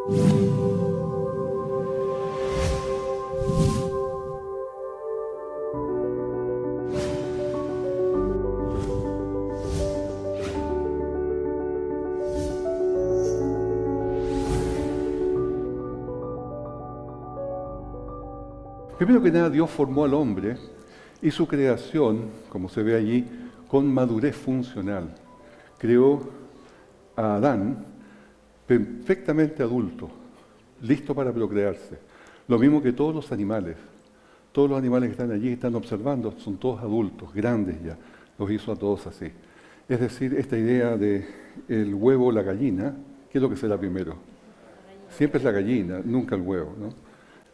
Primero que nada, Dios formó al hombre y su creación, como se ve allí, con madurez funcional. Creó a Adán perfectamente adulto, listo para procrearse. Lo mismo que todos los animales. Todos los animales que están allí, están observando, son todos adultos, grandes ya. Los hizo a todos así. Es decir, esta idea de el huevo o la gallina, ¿qué es lo que será primero? Siempre es la gallina, nunca el huevo, ¿no?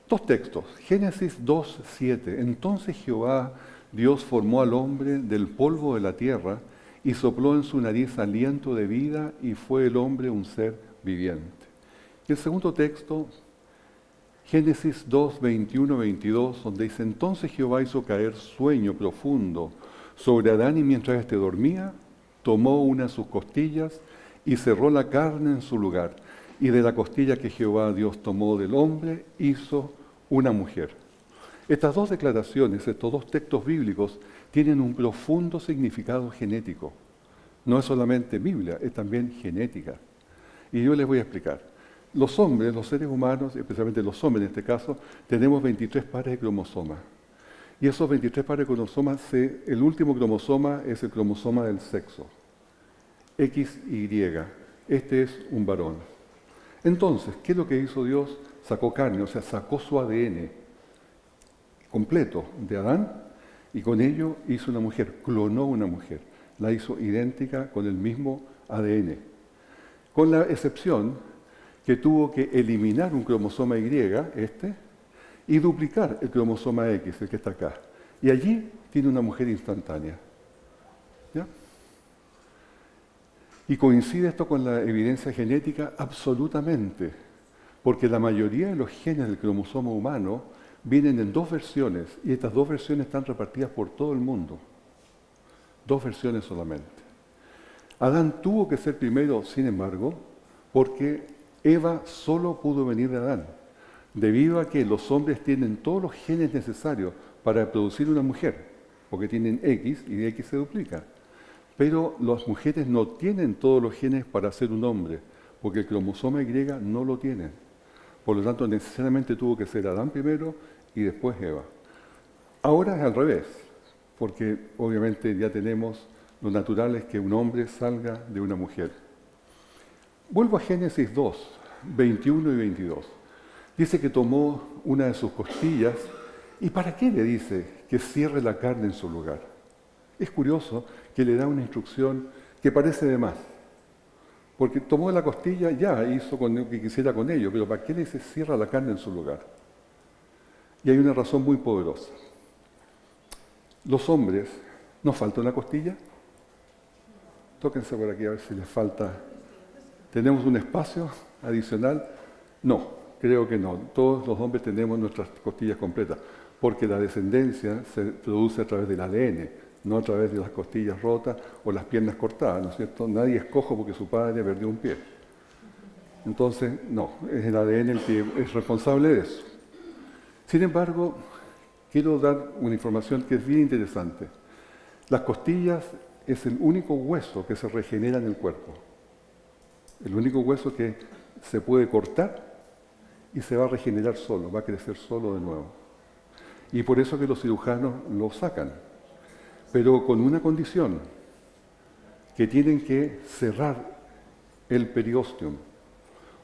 Dos textos, Génesis 2:7. Entonces Jehová, Dios, formó al hombre del polvo de la tierra y sopló en su nariz aliento de vida y fue el hombre un ser viviente. Y el segundo texto, Génesis 2:21-22, donde dice, entonces Jehová hizo caer sueño profundo sobre Adán y mientras éste dormía, tomó una de sus costillas y cerró la carne en su lugar. Y de la costilla que Jehová Dios tomó del hombre, hizo una mujer. Estas dos declaraciones, estos dos textos bíblicos, tienen un profundo significado genético. No es solamente Biblia, es también genética. Y yo les voy a explicar. Los hombres, los seres humanos, especialmente los hombres en este caso, tenemos 23 pares de cromosomas. Y esos 23 pares de cromosomas, el último cromosoma es el cromosoma del sexo. XY. Este es un varón. Entonces, ¿qué es lo que hizo Dios? Sacó carne, o sea, sacó su ADN completo de Adán y con ello hizo una mujer, clonó una mujer, la hizo idéntica con el mismo ADN. Con la excepción que tuvo que eliminar un cromosoma Y, y duplicar el cromosoma X, el que está acá. Y allí tiene una mujer instantánea. ¿Ya? ¿Y coincide esto con la evidencia genética? Absolutamente, porque la mayoría de los genes del cromosoma humano vienen en dos versiones, y estas dos versiones están repartidas por todo el mundo. Dos versiones solamente. Adán tuvo que ser primero, sin embargo, porque Eva solo pudo venir de Adán, debido a que los hombres tienen todos los genes necesarios para producir una mujer, porque tienen X y de X se duplica. Pero las mujeres no tienen todos los genes para ser un hombre, porque el cromosoma Y no lo tienen. Por lo tanto, necesariamente tuvo que ser Adán primero y después Eva. Ahora es al revés, porque obviamente ya tenemos lo natural es que un hombre salga de una mujer. Vuelvo a Génesis 2, 21 y 22. Dice que tomó una de sus costillas, ¿y para qué le dice que cierre la carne en su lugar? Es curioso que le da una instrucción que parece de más. Porque tomó la costilla, ya hizo con lo que quisiera con ello, pero ¿para qué le dice cierra la carne en su lugar? Y hay una razón muy poderosa. Los hombres, ¿nos falta una costilla? Tóquense por aquí a ver si les falta. ¿Tenemos un espacio adicional? No, creo que no. Todos los hombres tenemos nuestras costillas completas, porque la descendencia se produce a través del ADN, no a través de las costillas rotas o las piernas cortadas, ¿no es cierto? Nadie es cojo porque su padre perdió un pie. Entonces, no, es el ADN el que es responsable de eso. Sin embargo, quiero dar una información que es bien interesante. Las costillas es el único hueso que se regenera en el cuerpo. El único hueso que se puede cortar y se va a regenerar solo, va a crecer solo de nuevo. Y por eso que los cirujanos lo sacan. Pero con una condición, que tienen que cerrar el periosteum.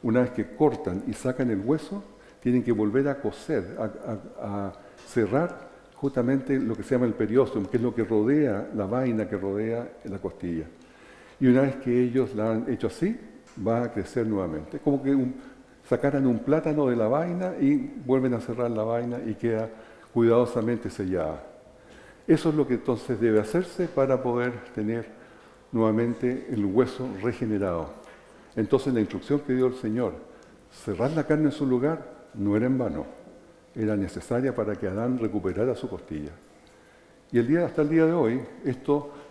Una vez que cortan y sacan el hueso, tienen que volver a coser, a cerrar justamente lo que se llama el periosteum, que es lo que rodea, la vaina que rodea la costilla. Y una vez que ellos la han hecho así, va a crecer nuevamente. Es como que sacaran un plátano de la vaina y vuelven a cerrar la vaina y queda cuidadosamente sellada. Eso es lo que entonces debe hacerse para poder tener nuevamente el hueso regenerado. Entonces la instrucción que dio el Señor, cerrar la carne en su lugar, no era en vano. Era necesaria para que Adán recuperara su costilla. Y hasta el día de hoy,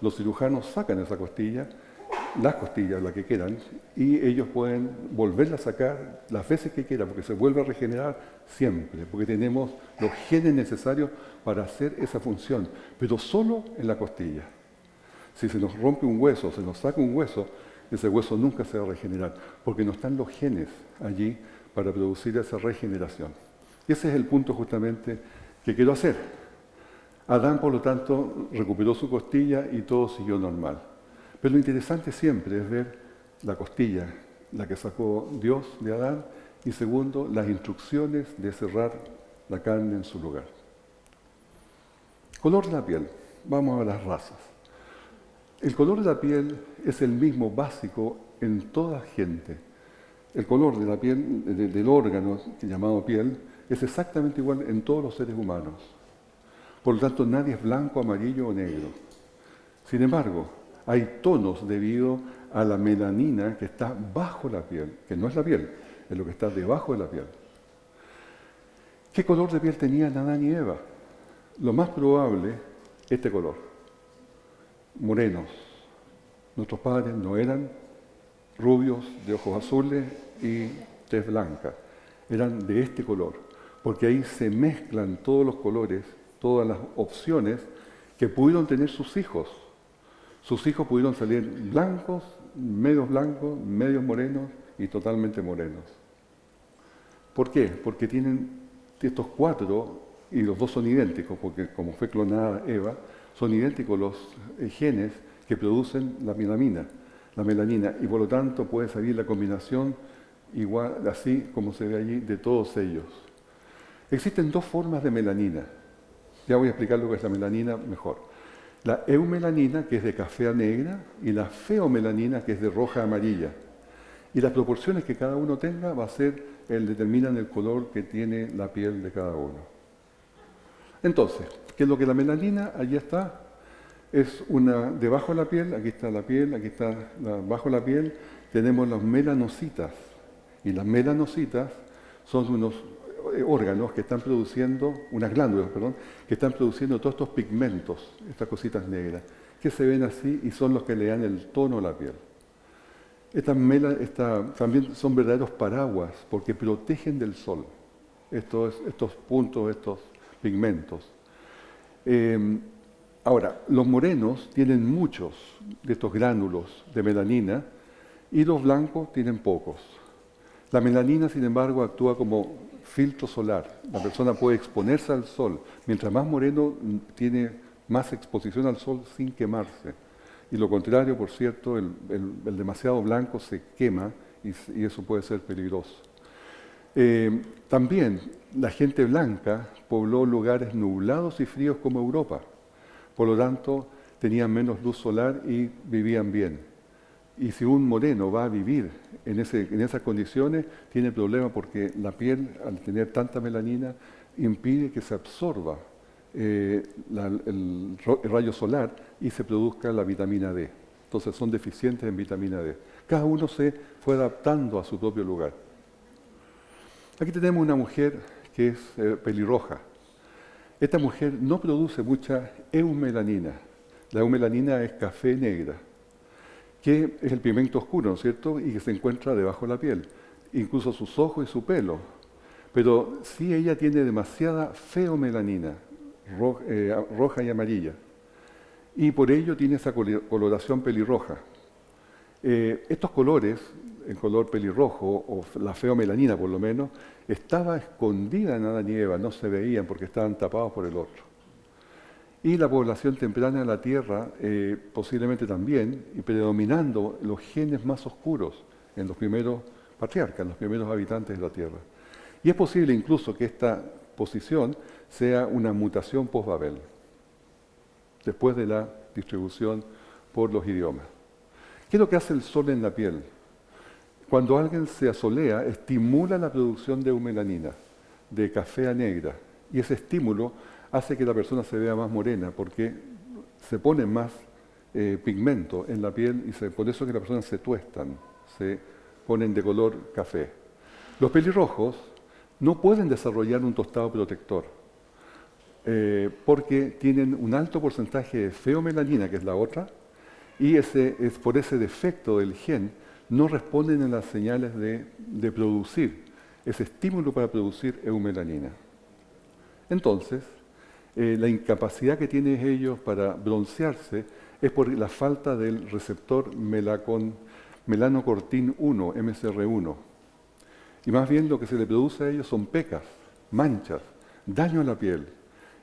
los cirujanos sacan esa costilla las costillas, la que quieran, y ellos pueden volverla a sacar las veces que quieran, porque se vuelve a regenerar siempre, porque tenemos los genes necesarios para hacer esa función, pero solo en la costilla. Si se nos rompe un hueso, se nos saca un hueso, ese hueso nunca se va a regenerar, porque no están los genes allí para producir esa regeneración. Y ese es el punto justamente que quiero hacer. Adán, por lo tanto, recuperó su costilla y todo siguió normal. Pero lo interesante siempre es ver la costilla, la que sacó Dios de Adán, y segundo, las instrucciones de cerrar la carne en su lugar. Color de la piel. Vamos a las razas. El color de la piel es el mismo básico en toda gente. El color de la piel, del órgano llamado piel, es exactamente igual en todos los seres humanos. Por lo tanto, nadie es blanco, amarillo o negro. Sin embargo, hay tonos debido a la melanina que está bajo la piel, que no es la piel, es lo que está debajo de la piel. ¿Qué color de piel tenían Adán y Eva? Lo más probable, este color. Morenos. Nuestros padres no eran rubios, de ojos azules y tez blanca. Eran de este color, porque ahí se mezclan todos los colores, todas las opciones que pudieron tener sus hijos. Sus hijos pudieron salir blancos, medios morenos y totalmente morenos. ¿Por qué? Porque tienen estos cuatro, y los dos son idénticos, porque como fue clonada Eva, son idénticos los genes que producen la melanina, y por lo tanto puede salir la combinación igual, así como se ve allí, de todos ellos. Existen dos formas de melanina. Ya voy a explicar lo que es la melanina mejor. La eumelanina, que es de café a negra, y la feomelanina, que es de roja a amarilla. Y las proporciones que cada uno tenga determinan el color que tiene la piel de cada uno. Entonces, ¿qué es lo que la melanina? Allí está. Es una debajo de la piel, aquí está la piel, aquí está bajo la piel, tenemos los melanocitas. Y las melanocitas son unos órganos que están produciendo, unas glándulas, perdón, que están produciendo todos estos pigmentos, estas cositas negras, que se ven así y son los que le dan el tono a la piel. También son verdaderos paraguas porque protegen del sol estos puntos, estos pigmentos. Ahora, los morenos tienen muchos de estos gránulos de melanina y los blancos tienen pocos. La melanina, sin embargo, actúa como filtro solar. La persona puede exponerse al sol. Mientras más moreno, tiene más exposición al sol sin quemarse. Y lo contrario, por cierto, el demasiado blanco se quema y eso puede ser peligroso. También la gente blanca pobló lugares nublados y fríos como Europa. Por lo tanto, tenían menos luz solar y vivían bien. Y si un moreno va a vivir en esas condiciones, tiene problemas porque la piel, al tener tanta melanina, impide que se absorba el rayo solar y se produzca la vitamina D. Entonces son deficientes en vitamina D. Cada uno se fue adaptando a su propio lugar. Aquí tenemos una mujer que es pelirroja. Esta mujer no produce mucha eumelanina. La eumelanina es café negra, que es el pigmento oscuro, ¿no es cierto? Y que se encuentra debajo de la piel, incluso sus ojos y su pelo. Pero sí ella tiene demasiada feomelanina, roja y amarilla, y por ello tiene esa coloración pelirroja. Estos colores, el color pelirrojo, o la feomelanina por lo menos, estaba escondida en Adán y Eva, no se veían porque estaban tapados por el otro. Y la población temprana de la Tierra posiblemente también, y predominando los genes más oscuros en los primeros patriarcas, en los primeros habitantes de la Tierra. Y es posible incluso que esta posición sea una mutación post-Babel, después de la distribución por los idiomas. ¿Qué es lo que hace el sol en la piel? Cuando alguien se asolea, estimula la producción de eumelanina, de café a negra, y ese estímulo hace que la persona se vea más morena, porque se pone más pigmento en la piel y por eso que las personas se tuestan, se ponen de color café. Los pelirrojos no pueden desarrollar un tostado protector, porque tienen un alto porcentaje de feomelanina, que es la otra, y por ese defecto del gen no responden a las señales de producir, ese estímulo para producir eumelanina. Entonces, la incapacidad que tienen ellos para broncearse es por la falta del receptor melanocortin 1, MCR1. Y más bien lo que se le produce a ellos son pecas, manchas, daño a la piel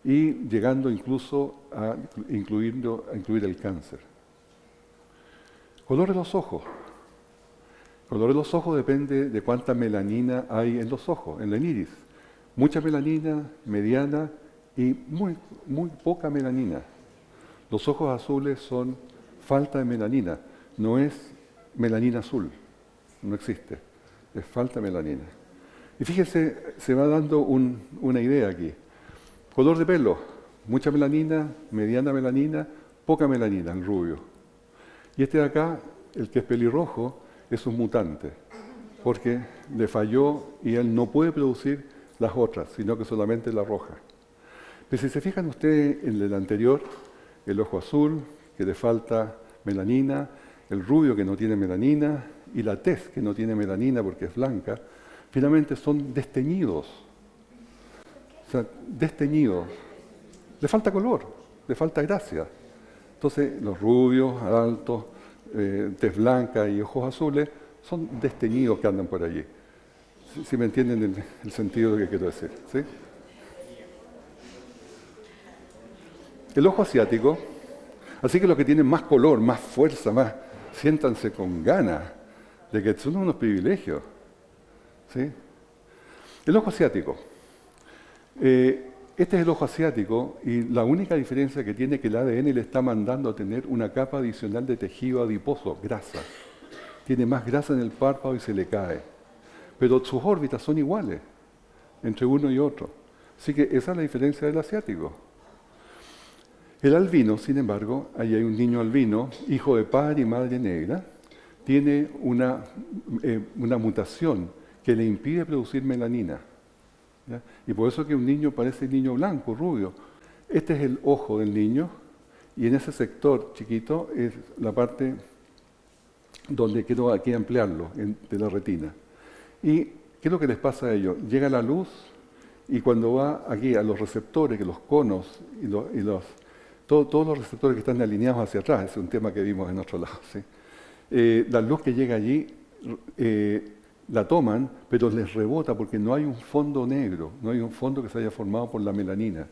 y llegando incluso a incluir el cáncer. Color de los ojos. El color de los ojos depende de cuánta melanina hay en los ojos, en la iris. Mucha melanina, mediana y muy poca melanina. Los ojos azules son falta de melanina, no es melanina azul, no existe, es falta de melanina. Y fíjense, se va dando una idea aquí. Color de pelo, mucha melanina, mediana melanina, poca melanina, el rubio. Y este de acá, el que es pelirrojo, es un mutante, porque le falló y él no puede producir las otras, sino que solamente la roja. Pero si se fijan ustedes en el anterior, el ojo azul, que le falta melanina, el rubio que no tiene melanina y la tez que no tiene melanina porque es blanca, finalmente son desteñidos. O sea, desteñidos. Le falta color, le falta gracia. Entonces, los rubios, altos, tez blanca y ojos azules son desteñidos que andan por allí. Si me entienden el sentido de lo que quiero decir, ¿sí? El ojo asiático, así que los que tienen más color, más fuerza, más, siéntanse con ganas de que son unos privilegios, ¿sí? El ojo asiático. Este es el ojo asiático y la única diferencia que tiene es que el ADN le está mandando a tener una capa adicional de tejido adiposo, grasa. Tiene más grasa en el párpado y se le cae. Pero sus órbitas son iguales entre uno y otro. Así que esa es la diferencia del asiático. El albino, sin embargo, ahí hay un niño albino, hijo de padre y madre negra, tiene una mutación que le impide producir melanina. ¿Ya? Y por eso que un niño parece niño blanco, rubio. Este es el ojo del niño y en ese sector chiquito es la parte donde quiero aquí ampliarlo, de la retina. ¿Y qué es lo que les pasa a ellos? Llega la luz y cuando va aquí a los receptores, que los conos todos los receptores que están alineados hacia atrás, es un tema que vimos en otro lado, ¿sí? La luz que llega allí la toman, pero les rebota porque no hay un fondo negro, no hay un fondo que se haya formado por la melanina.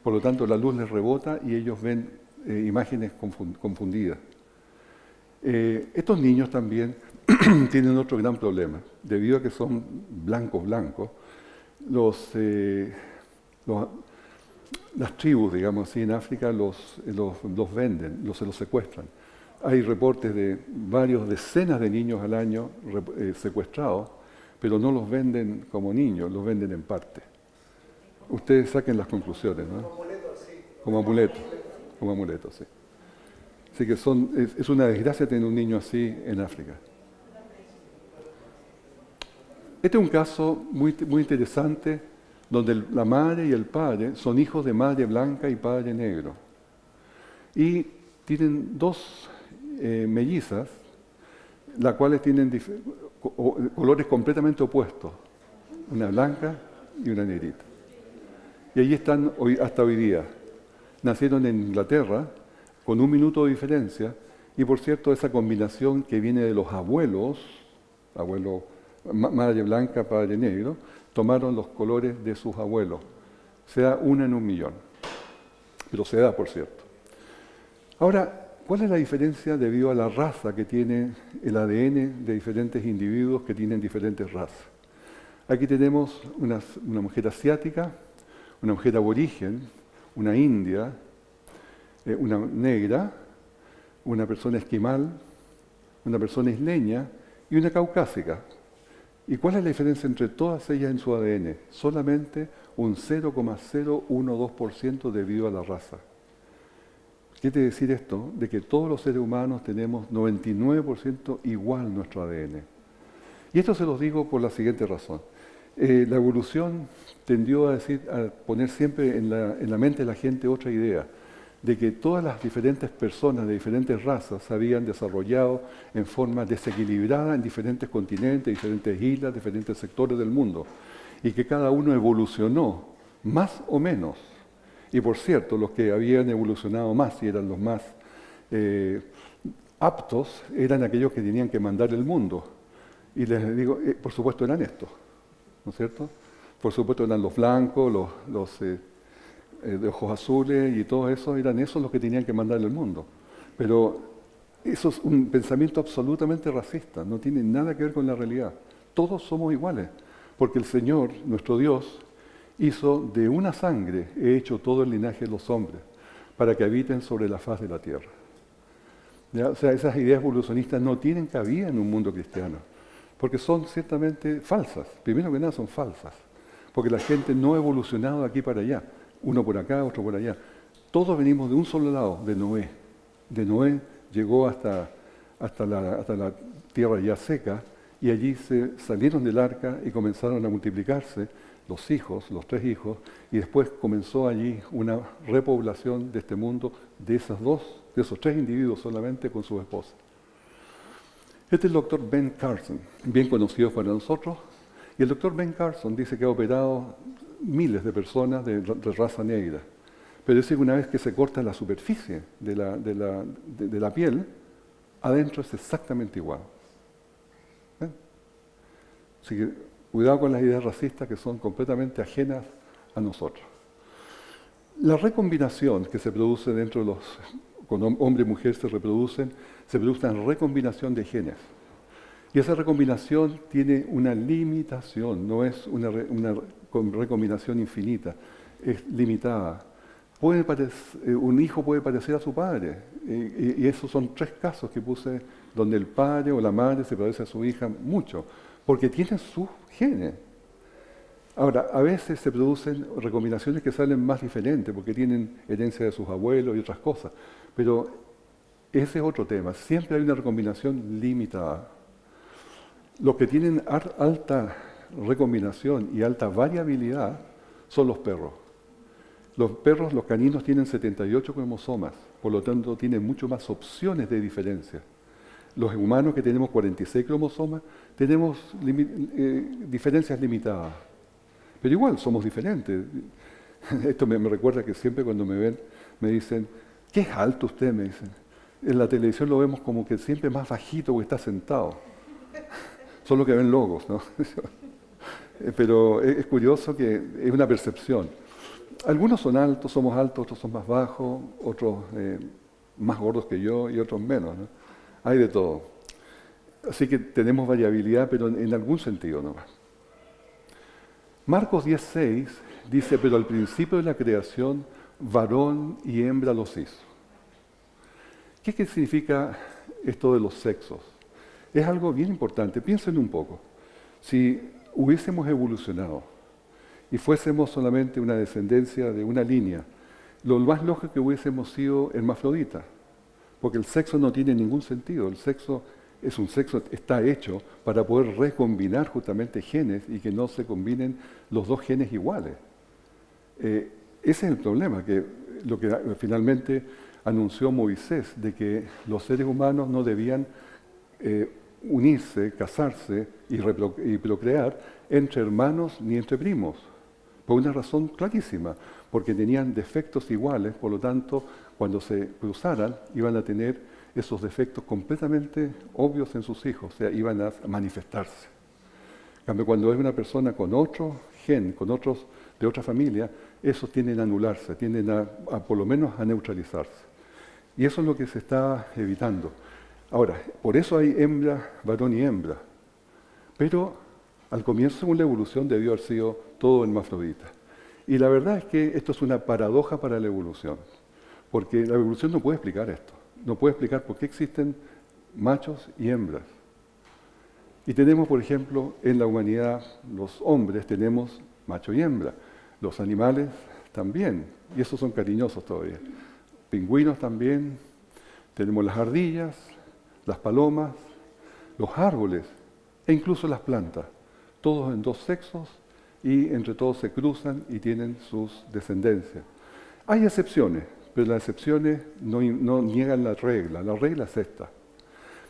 Por lo tanto, la luz les rebota y ellos ven imágenes confundidas. Estos niños también tienen otro gran problema. Debido a que son blancos, las tribus, digamos así, en África los venden, se los secuestran. Hay reportes de varios decenas de niños al año secuestrados, pero no los venden como niños, los venden en parte. Ustedes saquen las conclusiones, ¿no? Como amuletos, sí. Así que es una desgracia tener un niño así en África. Este es un caso muy interesante donde la madre y el padre son hijos de madre blanca y padre negro. Y tienen dos mellizas, las cuales tienen colores completamente opuestos, una blanca y una negrita. Y allí están hasta hoy día. Nacieron en Inglaterra, con 1 minuto de diferencia, y por cierto, esa combinación que viene de los abuelo, madre blanca, padre negro, tomaron los colores de sus abuelos. Se da 1 en 1.000.000. Pero se da, por cierto. Ahora, ¿cuál es la diferencia debido a la raza que tiene el ADN de diferentes individuos que tienen diferentes razas? Aquí tenemos una mujer asiática, una mujer aborigen, una india, una negra, una persona esquimal, una persona isleña y una caucásica. ¿Y cuál es la diferencia entre todas ellas en su ADN? Solamente un 0,012% debido a la raza. ¿Qué quiere decir esto? De que todos los seres humanos tenemos 99% igual nuestro ADN. Y esto se los digo por la siguiente razón. La evolución tendió a poner siempre en la mente de la gente otra idea. de que todas las diferentes personas de diferentes razas se habían desarrollado en forma desequilibrada en diferentes continentes, diferentes islas, diferentes sectores del mundo, y que cada uno evolucionó más o menos. Y por cierto, los que habían evolucionado más y eran los más aptos eran aquellos que tenían que mandar el mundo. Y les digo, por supuesto eran estos, ¿no es cierto? Por supuesto eran los blancos, los de ojos azules y todo eso, eran esos los que tenían que mandar el mundo. Pero eso es un pensamiento absolutamente racista, no tiene nada que ver con la realidad. Todos somos iguales, porque el Señor, nuestro Dios, hizo de una sangre, he hecho todo el linaje de los hombres, para que habiten sobre la faz de la tierra. ¿Ya? O sea, esas ideas evolucionistas no tienen cabida en un mundo cristiano, porque son ciertamente falsas. Primero que nada son falsas, porque la gente no ha evolucionado de aquí para allá, uno por acá, otro por allá. Todos venimos de un solo lado, de Noé. De Noé llegó hasta la tierra ya seca, y allí se salieron del arca y comenzaron a multiplicarse los hijos, los 3 hijos, y después comenzó allí una repoblación de este mundo de esos 3 individuos solamente con su esposa. Este es el doctor Ben Carson, bien conocido para nosotros, y el doctor Ben Carson dice que ha operado miles de personas de raza negra, pero dice que una vez que se corta la superficie de la piel, adentro es exactamente igual. Así que cuidado con las ideas racistas que son completamente ajenas a nosotros. La recombinación que se produce dentro de cuando hombre y mujer se produce una recombinación de genes. Y esa recombinación tiene una limitación, no es una recombinación infinita, es limitada. Un hijo puede parecer a su padre, y esos son 3 casos que puse donde el padre o la madre se parece a su hija mucho, porque tienen sus genes. Ahora, a veces se producen recombinaciones que salen más diferentes, porque tienen herencia de sus abuelos y otras cosas, pero ese es otro tema. Siempre hay una recombinación limitada. Los que tienen alta recombinación y alta variabilidad son los perros. Los caninos tienen 78 cromosomas, por lo tanto tienen mucho más opciones de diferencia. Los humanos que tenemos 46 cromosomas, tenemos diferencias limitadas. Pero igual somos diferentes. Esto me recuerda que siempre cuando me ven me dicen, ¿qué es alto usted? Me dicen. En la televisión lo vemos como que siempre más bajito porque está sentado. Son los que ven logos, ¿no? Pero es curioso que es una percepción. Algunos son altos, somos altos, otros son más bajos, otros más gordos que yo y otros menos, ¿no? Hay de todo. Así que tenemos variabilidad, pero en algún sentido nomás. Marcos 10:6 dice, pero al principio de la creación, varón y hembra los hizo. ¿Qué significa esto de los sexos? Es algo bien importante. Piensen un poco. Si hubiésemos evolucionado y fuésemos solamente una descendencia de una línea, lo más lógico es que hubiésemos sido hermafroditas, porque el sexo no tiene ningún sentido. El sexo está hecho para poder recombinar justamente genes y que no se combinen los 2 genes iguales. Ese es el problema, que lo que finalmente anunció Moisés, de que los seres humanos no debían unirse, casarse y procrear entre hermanos ni entre primos, por una razón clarísima, porque tenían defectos iguales, por lo tanto, cuando se cruzaran, iban a tener esos defectos completamente obvios en sus hijos, o sea, iban a manifestarse. En cambio, cuando es una persona con otro gen, con otros de otra familia, esos tienden a anularse, tienden a por lo menos a neutralizarse. Y eso es lo que se está evitando. Ahora, por eso hay hembra, varón y hembra. Pero al comienzo, según la evolución, debió haber sido todo hermafrodita. Y la verdad es que esto es una paradoja para la evolución, porque la evolución no puede explicar esto. No puede explicar por qué existen machos y hembras. Y tenemos, por ejemplo, en la humanidad, los hombres tenemos macho y hembra. Los animales también, y esos son cariñosos todavía. Pingüinos también, tenemos las ardillas, las palomas, los árboles e incluso las plantas. Todos en 2 sexos y entre todos se cruzan y tienen sus descendencias. Hay excepciones, pero las excepciones no niegan la regla es esta.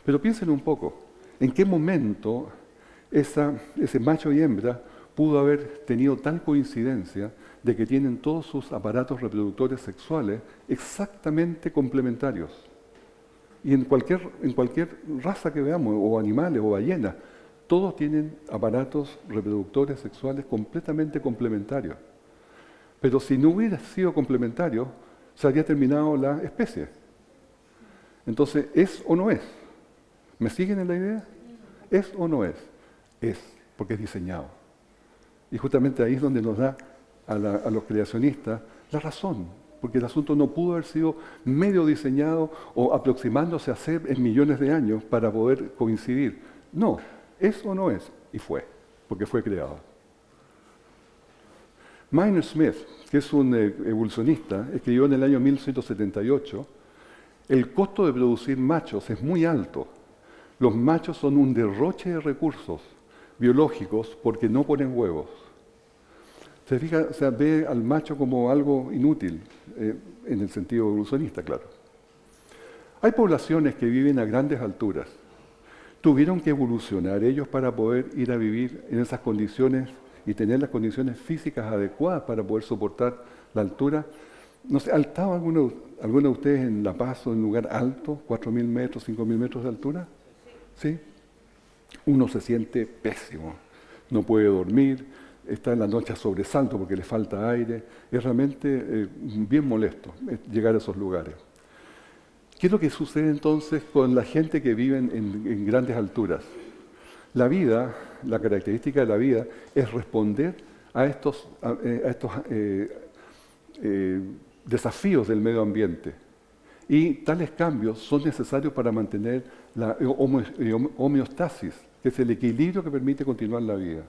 Pero piensen un poco, ¿en qué momento ese macho y hembra pudo haber tenido tal coincidencia de que tienen todos sus aparatos reproductores sexuales exactamente complementarios? Y en cualquier raza que veamos, o animales, o ballenas, todos tienen aparatos reproductores sexuales completamente complementarios. Pero si no hubiera sido complementario, se habría terminado la especie. Entonces, ¿es o no es? ¿Me siguen en la idea? ¿Es o no es? Es, porque es diseñado. Y justamente ahí es donde nos da a los creacionistas la razón, porque el asunto no pudo haber sido medio diseñado o aproximándose a ser en millones de años para poder coincidir. No, ¿es o no es? Y fue, porque fue creado. Minor Smith, que es un evolucionista, escribió en el año 1178, el costo de producir machos es muy alto. Los machos son un derroche de recursos biológicos porque no ponen huevos. Se fija, o sea, ve al macho como algo inútil, en el sentido evolucionista, claro. Hay poblaciones que viven a grandes alturas. Tuvieron que evolucionar ellos para poder ir a vivir en esas condiciones y tener las condiciones físicas adecuadas para poder soportar la altura. No sé, ¿ha estado alguno de ustedes en La Paz o en un lugar alto, 4.000 metros, 5.000 metros de altura? ¿Sí? Uno se siente pésimo, no puede dormir, está en la noche a sobresalto porque le falta aire. Es realmente bien molesto llegar a esos lugares. ¿Qué es lo que sucede entonces con la gente que vive en grandes alturas? La vida, la característica de la vida es responder a estos desafíos del medio ambiente. Y tales cambios son necesarios para mantener la homeostasis, que es el equilibrio que permite continuar la vida.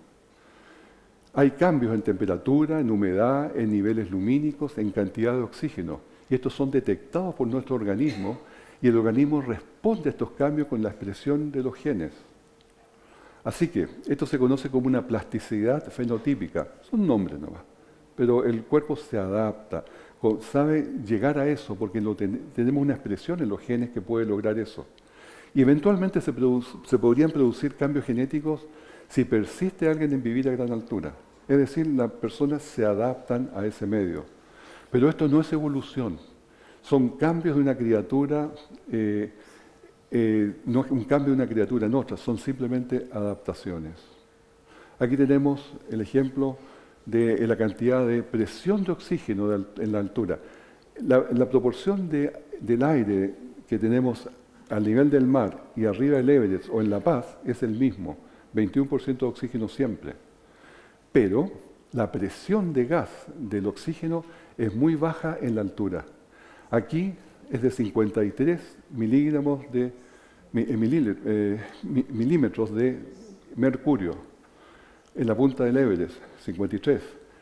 Hay cambios en temperatura, en humedad, en niveles lumínicos, en cantidad de oxígeno. Y estos son detectados por nuestro organismo y el organismo responde a estos cambios con la expresión de los genes. Así que esto se conoce como una plasticidad fenotípica. Son nombres nomás. Pero el cuerpo se adapta, sabe llegar a eso porque tenemos una expresión en los genes que puede lograr eso. Y eventualmente se podrían producir cambios genéticos si persiste alguien en vivir a gran altura. Es decir, las personas se adaptan a ese medio. Pero esto no es evolución. Son cambios de una criatura, no es un cambio de una criatura en otra, son simplemente adaptaciones. Aquí tenemos el ejemplo de la cantidad de presión de oxígeno en la altura. La proporción del aire que tenemos al nivel del mar y arriba del Everest o en La Paz es el mismo, 21% de oxígeno siempre. Pero la presión de gas del oxígeno es muy baja en la altura. Aquí es de 53 milímetros de mercurio. En la punta del Everest, 53.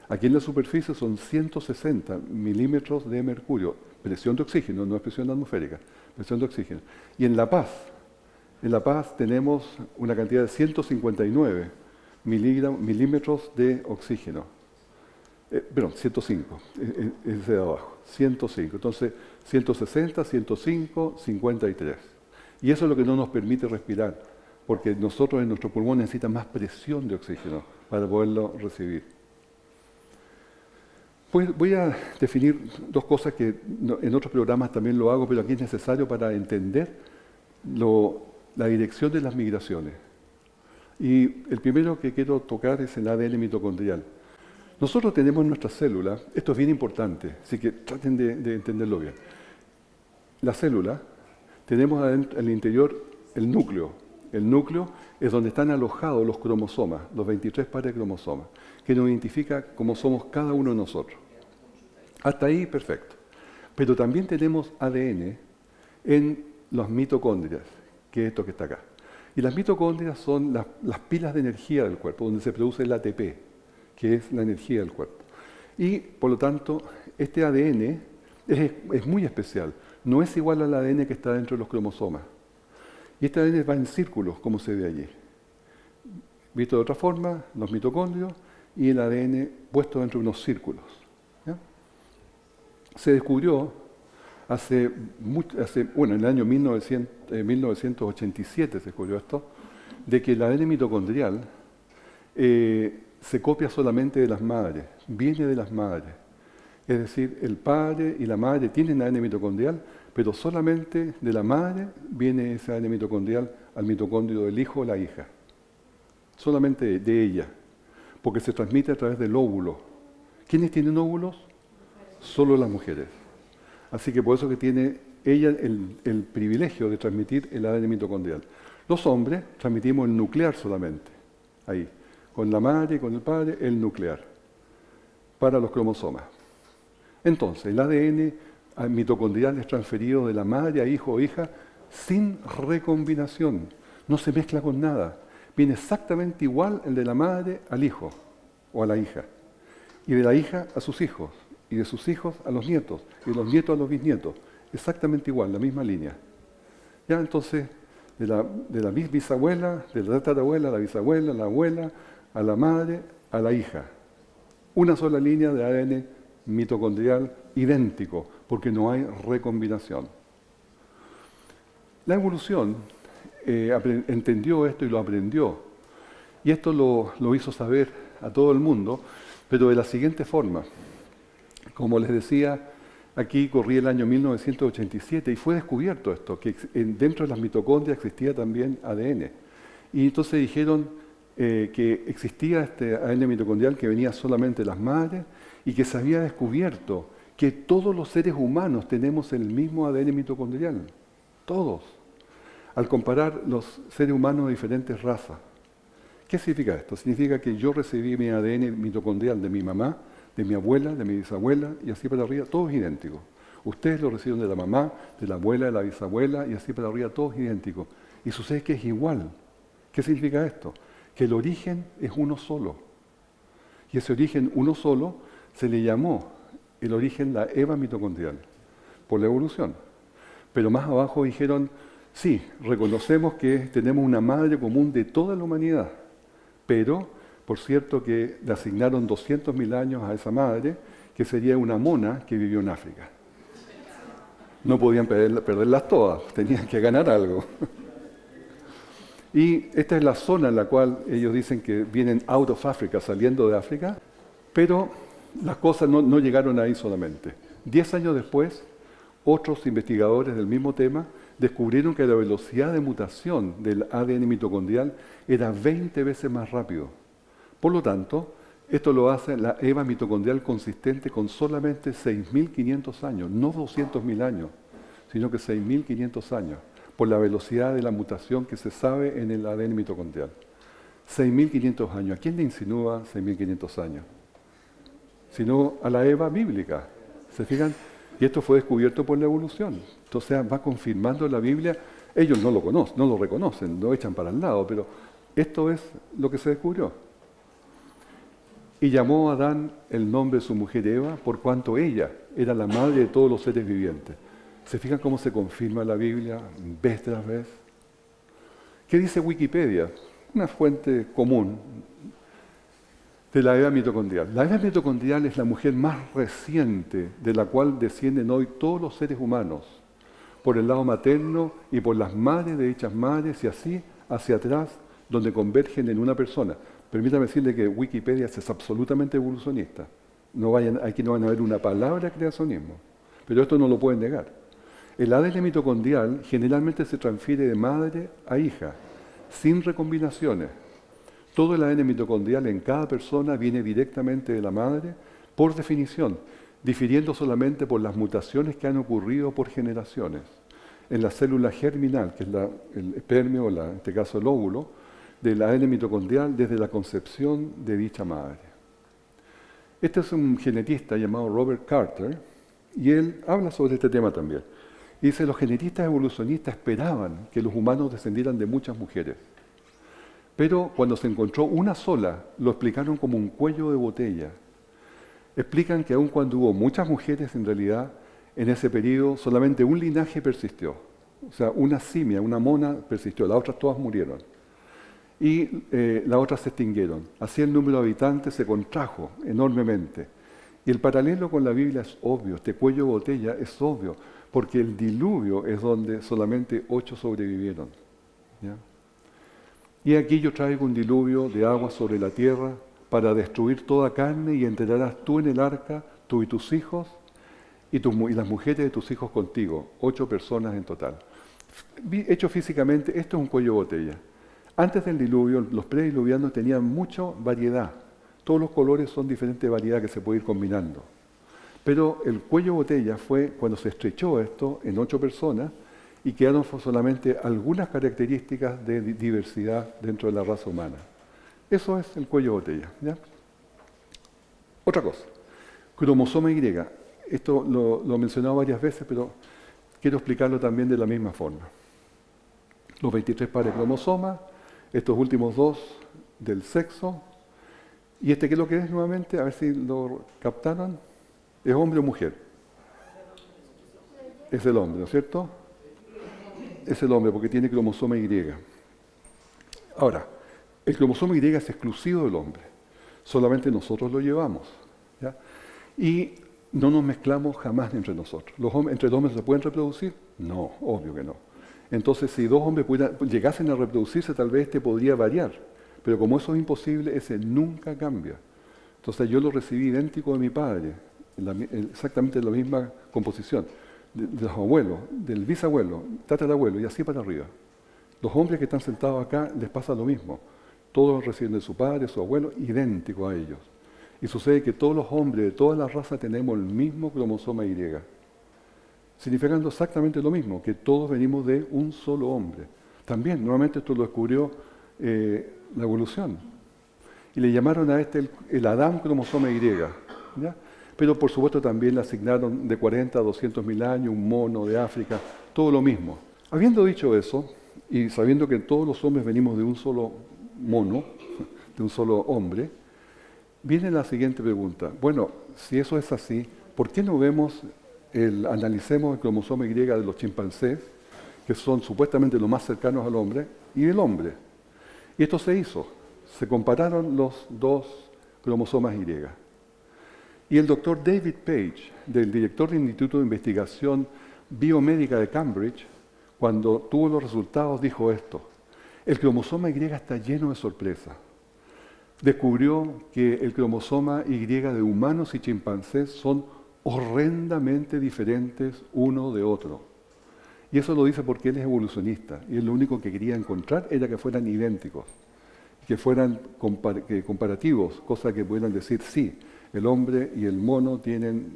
Aquí en la superficie son 160 milímetros de mercurio. Presión de oxígeno, no es presión atmosférica, presión de oxígeno. Y en La Paz tenemos una cantidad de 159 milímetros de oxígeno. Perdón, 105, es de abajo, 105. Entonces, 160, 105, 53. Y eso es lo que no nos permite respirar, porque nosotros en nuestro pulmón necesitamos más presión de oxígeno para poderlo recibir. Pues voy a definir dos cosas que en otros programas también lo hago, pero aquí es necesario para entender la dirección de las migraciones. Y el primero que quiero tocar es el ADN mitocondrial. Nosotros tenemos en nuestras células, esto es bien importante, así que traten de entenderlo bien. La célula, tenemos al interior el núcleo. El núcleo es donde están alojados los cromosomas, los 23 pares de cromosomas, que nos identifica cómo somos cada uno de nosotros. Hasta ahí, perfecto. Pero también tenemos ADN en las mitocondrias, que es esto que está acá. Y las mitocondrias son las pilas de energía del cuerpo, donde se produce el ATP, que es la energía del cuerpo. Y, por lo tanto, este ADN es muy especial. No es igual al ADN que está dentro de los cromosomas. Y este ADN va en círculos, como se ve allí. Visto de otra forma, los mitocondrios y el ADN puesto dentro de unos círculos. ¿Ya? Se descubrió Bueno, en el año 1987 se descubrió esto, de que el ADN mitocondrial se copia solamente de las madres, viene de las madres. Es decir, el padre y la madre tienen ADN mitocondrial, pero solamente de la madre viene ese ADN mitocondrial al mitocondrio del hijo o la hija. Solamente de ella, porque se transmite a través del óvulo. ¿Quiénes tienen óvulos? Solo las mujeres. Así que por eso que tiene ella el privilegio de transmitir el ADN mitocondrial. Los hombres transmitimos el nuclear solamente, ahí, con la madre y con el padre, el nuclear, para los cromosomas. Entonces, el ADN mitocondrial es transferido de la madre a hijo o hija sin recombinación, no se mezcla con nada. Viene exactamente igual el de la madre al hijo o a la hija, y de la hija a sus hijos, y de sus hijos a los nietos, y de los nietos a los bisnietos, exactamente igual, la misma línea. Ya entonces, de la bisabuela, de la tatarabuela, a la bisabuela, a la abuela, a la madre, a la hija. Una sola línea de ADN mitocondrial idéntico, porque no hay recombinación. La evolución entendió esto y lo aprendió. Y esto lo hizo saber a todo el mundo, pero de la siguiente forma. Como les decía, aquí corría el año 1987 y fue descubierto esto, que dentro de las mitocondrias existía también ADN. Y entonces dijeron que existía este ADN mitocondrial que venía solamente de las madres y que se había descubierto que todos los seres humanos tenemos el mismo ADN mitocondrial. Todos. Al comparar los seres humanos de diferentes razas. ¿Qué significa esto? Significa que yo recibí mi ADN mitocondrial de mi mamá, de mi abuela, de mi bisabuela, y así para arriba, todos idénticos. Ustedes lo reciben de la mamá, de la abuela, de la bisabuela, y así para arriba, todos idénticos. Y sucede que es igual. ¿Qué significa esto? Que el origen es uno solo. Y ese origen uno solo se le llamó el origen la EVA mitocondrial, por la evolución. Pero más abajo dijeron, sí, reconocemos que tenemos una madre común de toda la humanidad, pero, por cierto, que le asignaron 200.000 años a esa madre, que sería una mona que vivió en África. No podían perderlas todas, tenían que ganar algo. Y esta es la zona en la cual ellos dicen que vienen out of Africa, saliendo de África, pero las cosas no llegaron ahí solamente. 10 años después, otros investigadores del mismo tema descubrieron que la velocidad de mutación del ADN mitocondrial era 20 veces más rápido. Por lo tanto, esto lo hace la EVA mitocondrial consistente con solamente 6.500 años, no 200.000 años, sino que 6.500 años, por la velocidad de la mutación que se sabe en el ADN mitocondrial. 6.500 años. ¿A quién le insinúa 6.500 años? Sino a la EVA bíblica. ¿Se fijan? Y esto fue descubierto por la evolución. Entonces va confirmando la Biblia. Ellos no lo conocen, no lo reconocen, lo echan para el lado, pero esto es lo que se descubrió. Y llamó a Adán el nombre de su mujer Eva, por cuanto ella era la madre de todos los seres vivientes. ¿Se fijan cómo se confirma la Biblia vez tras vez? ¿Qué dice Wikipedia? Una fuente común de la EVA mitocondrial. La EVA mitocondrial es la mujer más reciente de la cual descienden hoy todos los seres humanos, por el lado materno y por las madres de dichas madres y así hacia atrás, donde convergen en una persona. Permítame decirle que Wikipedia es absolutamente evolucionista. Aquí no van a ver una palabra de creacionismo, pero esto no lo pueden negar. El ADN mitocondrial generalmente se transfiere de madre a hija, sin recombinaciones. Todo el ADN mitocondrial en cada persona viene directamente de la madre, por definición, difiriendo solamente por las mutaciones que han ocurrido por generaciones. En la célula germinal, que es el espermio, en este caso el óvulo, del ADN mitocondrial desde la concepción de dicha madre. Este es un genetista llamado Robert Carter, y él habla sobre este tema también. Y dice, los genetistas evolucionistas esperaban que los humanos descendieran de muchas mujeres. Pero cuando se encontró una sola, lo explicaron como un cuello de botella. Explican que aun cuando hubo muchas mujeres, en realidad, en ese periodo solamente un linaje persistió. O sea, una simia, una mona persistió, las otras todas murieron. Y las otras se extinguieron. Así el número de habitantes se contrajo enormemente. Y el paralelo con la Biblia es obvio, este cuello de botella es obvio, porque el diluvio es donde solamente 8 sobrevivieron. ¿Ya? Y aquí yo traigo un diluvio de agua sobre la tierra para destruir toda carne y entrarás tú en el arca, tú y tus hijos, y las mujeres de tus hijos contigo, 8 personas en total. Hecho físicamente, esto es un cuello de botella. Antes del diluvio, los prediluvianos tenían mucha variedad. Todos los colores son diferentes variedades que se puede ir combinando. Pero el cuello de botella fue cuando se estrechó esto en 8 personas y quedaron solamente algunas características de diversidad dentro de la raza humana. Eso es el cuello de botella. ¿Ya? Otra cosa, cromosoma Y. Esto lo he mencionado varias veces, pero quiero explicarlo también de la misma forma. Los 23 pares de cromosomas, estos últimos 2 del sexo, y ¿qué es lo que es nuevamente? A ver si lo captaron. ¿Es hombre o mujer? Es el hombre, ¿no es cierto? Es el hombre porque tiene cromosoma Y. Ahora, el cromosoma Y es exclusivo del hombre. Solamente nosotros lo llevamos. ¿Ya? Y no nos mezclamos jamás entre nosotros. ¿Entre los hombres se pueden reproducir? No, obvio que no. Entonces, si 2 hombres llegasen a reproducirse, tal vez podría variar. Pero como eso es imposible, ese nunca cambia. Entonces, yo lo recibí idéntico de mi padre, exactamente la misma composición, de los abuelos, del bisabuelo, tatarabuelo, y así para arriba. Los hombres que están sentados acá les pasa lo mismo. Todos reciben de su padre, su abuelo, idéntico a ellos. Y sucede que todos los hombres de todas las razas tenemos el mismo cromosoma Y, significando exactamente lo mismo, que todos venimos de un solo hombre. También, nuevamente esto lo descubrió la evolución. Y le llamaron a el Adán cromosoma Y. ¿Ya? Pero por supuesto también le asignaron de 40 a 200 mil años, un mono de África, todo lo mismo. Habiendo dicho eso, y sabiendo que todos los hombres venimos de un solo mono, de un solo hombre, viene la siguiente pregunta. Bueno, si eso es así, ¿por qué no analicemos el cromosoma Y de los chimpancés, que son supuestamente los más cercanos al hombre, y del hombre? Y esto se hizo. Se compararon los 2 cromosomas Y. Y el doctor David Page, del director del Instituto de Investigación Biomédica de Cambridge, cuando tuvo los resultados, dijo esto: el cromosoma Y está lleno de sorpresas. Descubrió que el cromosoma Y de humanos y chimpancés son horrendamente diferentes uno de otro. Y eso lo dice porque él es evolucionista, y él lo único que quería encontrar era que fueran idénticos, que fueran comparativos, cosa que pudieran decir, sí, el hombre y el mono tienen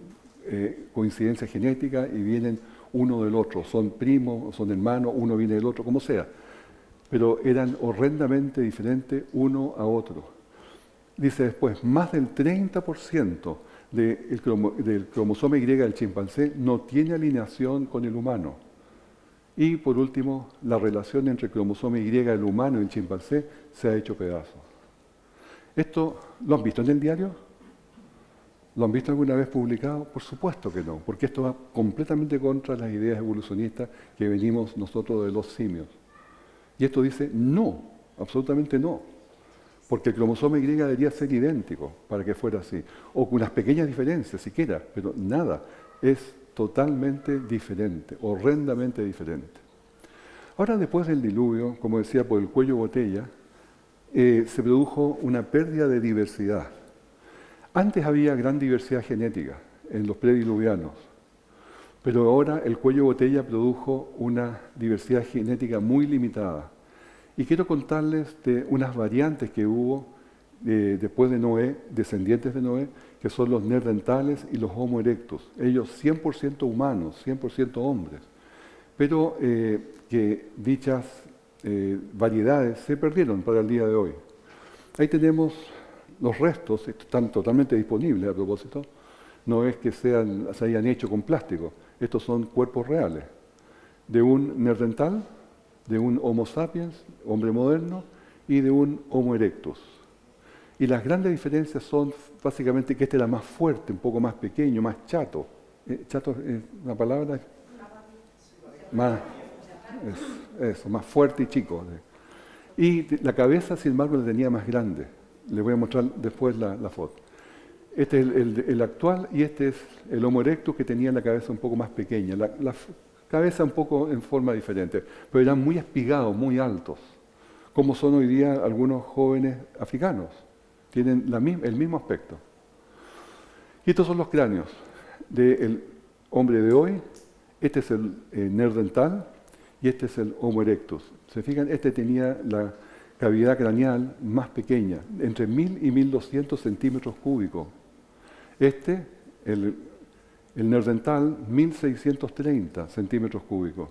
coincidencia genética y vienen uno del otro, son primos, son hermanos, uno viene del otro, como sea, pero eran horrendamente diferentes uno a otro. Dice después, más del 30% del cromosoma Y del chimpancé no tiene alineación con el humano. Y por último, la relación entre el cromosoma Y del humano y el chimpancé se ha hecho pedazos. ¿Esto lo han visto en el diario? ¿Lo han visto alguna vez publicado? Por supuesto que no, porque esto va completamente contra las ideas evolucionistas que venimos nosotros de los simios. Y esto dice no, absolutamente no, porque el cromosoma Y debería ser idéntico para que fuera así, o con unas pequeñas diferencias siquiera, pero nada, es totalmente diferente, horrendamente diferente. Ahora, después del diluvio, como decía, por el cuello botella, se produjo una pérdida de diversidad. Antes había gran diversidad genética en los prediluvianos, pero ahora el cuello botella produjo una diversidad genética muy limitada. Y quiero contarles de unas variantes que hubo después de Noé, descendientes de Noé, que son los neandertales y los Homo erectus. Ellos 100% humanos, 100% hombres. Pero que dichas variedades se perdieron para el día de hoy. Ahí tenemos los restos, están totalmente disponibles a propósito. No es que se hayan hecho con plástico. Estos son cuerpos reales de un neandertal, de un Homo sapiens, hombre moderno, y de un Homo erectus. Y las grandes diferencias son básicamente que este era más fuerte, un poco más pequeño, más chato. ¿Chato es una palabra? Más, más fuerte y chico. Y la cabeza, sin embargo, la tenía más grande. Les voy a mostrar después la foto. Este es el actual y este es el Homo erectus, que tenía la cabeza un poco más pequeña, la cabeza un poco en forma diferente, pero eran muy espigados, muy altos, como son hoy día algunos jóvenes africanos. Tienen el mismo aspecto. Y estos son los cráneos del hombre de hoy. Este es el neandertal y este es el Homo erectus. ¿Se fijan? Este tenía la cavidad craneal más pequeña, entre 1000 y 1200 centímetros cúbicos. Este, el neandertal, 1630 centímetros cúbicos.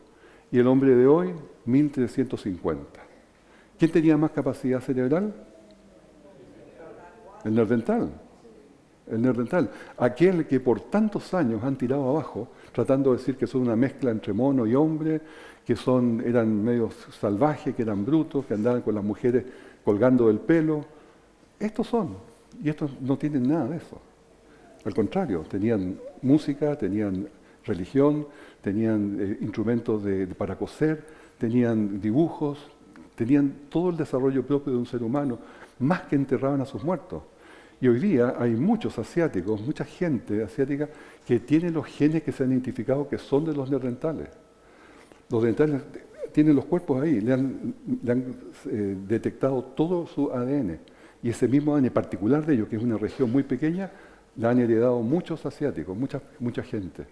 Y el hombre de hoy, 1350. ¿Quién tenía más capacidad cerebral? El neandertal. El neandertal. Aquel que por tantos años han tirado abajo, tratando de decir que son una mezcla entre mono y hombre, que eran medio salvajes, que eran brutos, que andaban con las mujeres colgando del pelo. Estos son. Y estos no tienen nada de eso. Al contrario, tenían música, tenían religión, tenían instrumentos para coser, tenían dibujos, tenían todo el desarrollo propio de un ser humano, más que enterraban a sus muertos. Y hoy día hay muchos asiáticos, mucha gente asiática que tiene los genes que se han identificado que son de los neandertales. Los neandertales tienen los cuerpos ahí, le han detectado todo su ADN. Y ese mismo ADN particular de ellos, que es una región muy pequeña, la han heredado muchos asiáticos, mucha gente,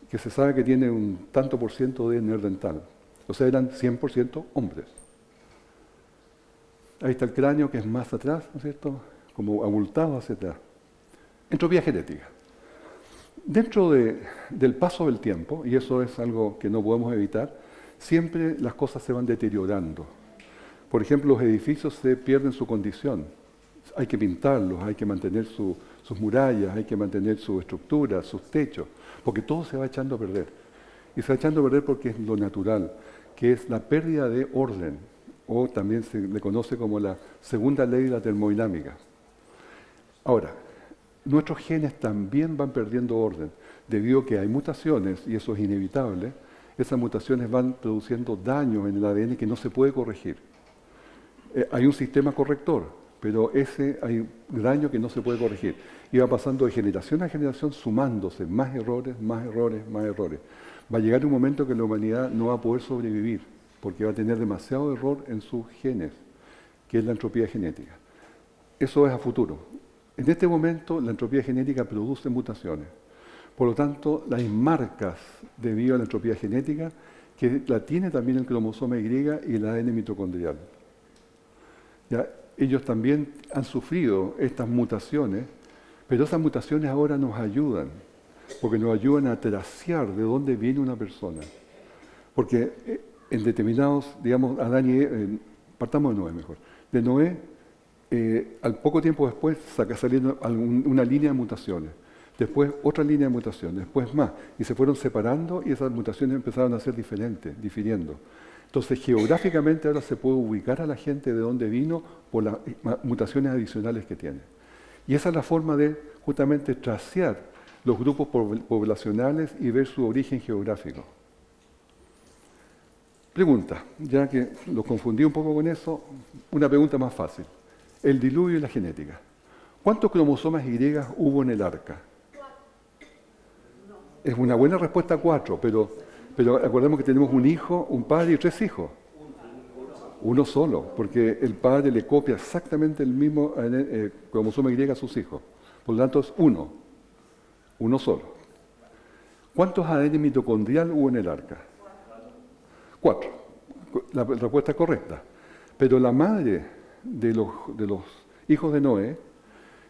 que se sabe que tiene un tanto por ciento de neandertal. O sea, eran 100% hombres. Ahí está el cráneo, que es más atrás, ¿no es cierto?, como abultado hacia atrás. Entropía genética. Dentro del paso del tiempo, y eso es algo que no podemos evitar, siempre las cosas se van deteriorando. Por ejemplo, los edificios se pierden su condición. Hay que pintarlos, hay que mantener sus murallas, hay que mantener su estructura, sus techos, porque todo se va echando a perder. Y se va echando a perder porque es lo natural, que es la pérdida de orden, o también se le conoce como la segunda ley de la termodinámica. Ahora, nuestros genes también van perdiendo orden, debido a que hay mutaciones, y eso es inevitable. Esas mutaciones van produciendo daños en el ADN que no se puede corregir. Hay un sistema corrector, pero hay un daño que no se puede corregir. Y va pasando de generación a generación, sumándose más errores, más errores, más errores. Va a llegar un momento que la humanidad no va a poder sobrevivir, porque va a tener demasiado error en sus genes, que es la entropía genética. Eso es a futuro. En este momento, la entropía genética produce mutaciones. Por lo tanto, hay marcas debido a la entropía genética que la tiene también el cromosoma Y y el ADN mitocondrial. ¿Ya? Ellos también han sufrido estas mutaciones, pero esas mutaciones ahora nos ayudan, porque nos ayudan a tracear de dónde viene una persona. Porque en determinados, digamos, Adán y Eva, partamos de Noé mejor. De Noé, al poco tiempo después saliendo una línea de mutaciones, después otra línea de mutaciones, después más, y se fueron separando y esas mutaciones empezaron a ser diferentes, difiriendo. Entonces, geográficamente ahora se puede ubicar a la gente de dónde vino por las mutaciones adicionales que tiene. Y esa es la forma de justamente tracear los grupos poblacionales y ver su origen geográfico. Pregunta, ya que los confundí un poco con eso, una pregunta más fácil. El diluvio y la genética. ¿Cuántos cromosomas Y hubo en el arca? Es una buena respuesta, 4, pero acordemos que tenemos un hijo, un padre y 3 hijos. Uno solo, porque el padre le copia exactamente el mismo cromosoma Y a sus hijos. Por lo tanto es uno solo. ¿Cuántos ADN mitocondrial hubo en el arca? 4. La respuesta es correcta. Pero la madre de los hijos de Noé,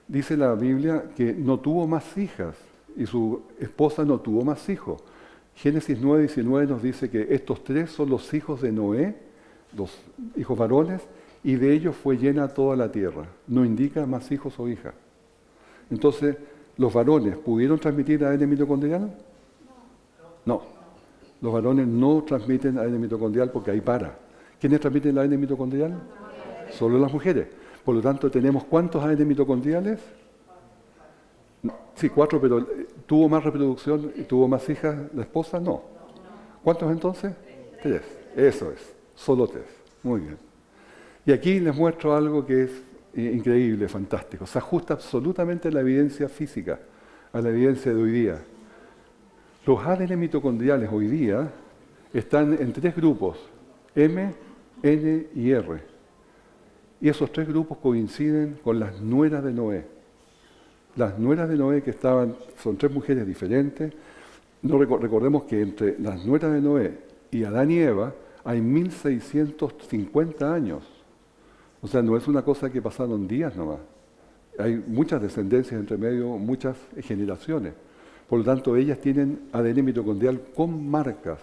dice la Biblia que no tuvo más hijas y su esposa no tuvo más hijos. Génesis 9:19 nos dice que estos 3 son los hijos de Noé, los hijos varones, y de ellos fue llena toda la tierra. No indica más hijos o hijas. Entonces, ¿los varones pudieron transmitir ADN mitocondrial? No. Los varones no transmiten ADN mitocondrial porque ahí para. ¿Quiénes transmiten el ADN mitocondrial? Solo las mujeres. Por lo tanto, tenemos ¿cuántos ADN mitocondriales? Sí, 4, pero ¿tuvo más reproducción y tuvo más hijas la esposa? No. ¿Cuántos entonces? 3. Eso es, solo 3. Muy bien. Y aquí les muestro algo que es increíble, fantástico. Se ajusta absolutamente a la evidencia física, a la evidencia de hoy día. Los ADN mitocondriales hoy día están en 3 grupos, M, N y R. Y esos 3 grupos coinciden con las nueras de Noé. Las nueras de Noé que son 3 mujeres diferentes. No recordemos que entre las nueras de Noé y Adán y Eva hay 1650 años. O sea, no es una cosa que pasaron días nomás. Hay muchas descendencias entre medio, muchas generaciones. Por lo tanto, ellas tienen ADN mitocondrial con marcas,